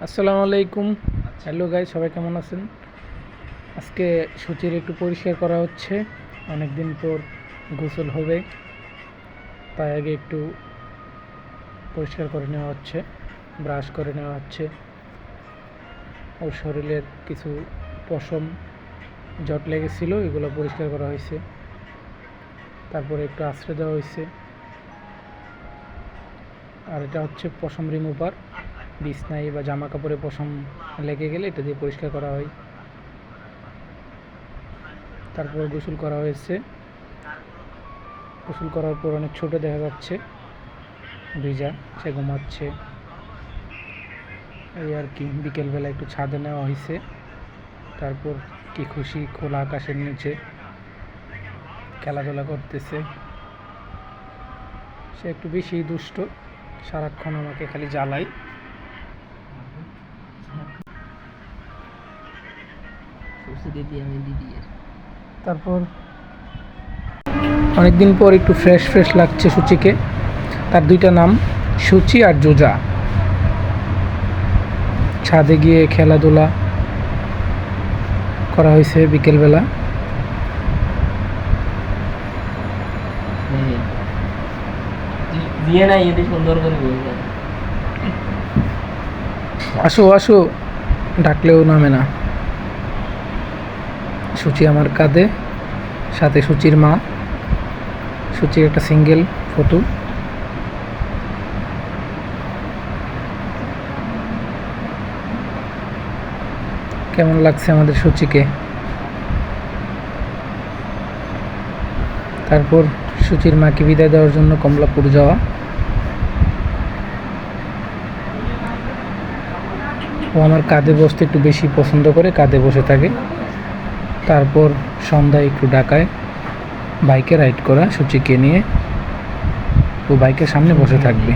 আসসালামু আলাইকুম। Hello guys, সবাই কেমন আছেন? আজকে সূচির একটু পরিষ্কার করা হচ্ছে। অনেক দিন পর গোসল হবে, তাই আগে একটু পরিষ্কার করে নেওয়া হচ্ছে, ব্রাশ করে নেওয়া হচ্ছে। ওর শরীরের কিছু পশম জট লেগেছিল, এগুলো পরিষ্কার করা হয়েছে। তারপরে একটু আশ্রয় দেওয়া হয়েছে। আর এটা হচ্ছে পশম রিমুভার। বিছনায় বা জামা কাপড়ে পশম লেগে গেলে এটা দিয়ে পরিষ্কার করা হয়। তারপর গোসল করা হয়েছে। গোসল করার পর অনেক ছোট দেখা যাচ্ছে, ভিজা, সে ঘুমাচ্ছে। এই আর কি, বিকেলবেলা একটু ছাদে নেওয়া হয়েছে। তারপর কি খুশি, খোলা আকাশের নিচে খেলাধুলা করতেছে। সে একটু বেশি দুষ্ট, সারাক্ষণ আমাকে খালি জ্বালায়। তারপর অনেকদিন পর একটু ফ্রেশ ফ্রেশ লাগছে সূচিকে। তার দুইটা নাম, সূচি আর জোজা। ছাদে গিয়ে খেলাধুলা করা হয়েছে বিকেলবেলা। আসো আসো ডাকলেও নামে না। সূচি আমার কাঁধে, সাথে সূচির মা। সূচির একটা সিঙ্গেল ফটো। কেমন লাগছে আমাদের সূচিকে? তারপর সূচির মাকে বিদায় দেওয়ার জন্য কমলাপুর যাওয়া। ও আমার কাঁধে বসতে একটু বেশি পছন্দ করে, কাঁধে বসে থাকে। তারপর সন্ধ্যায় একটু ঢাকায় বাইকে রাইড করা সূচিকে নিয়ে। ও বাইকের সামনে বসে থাকবে।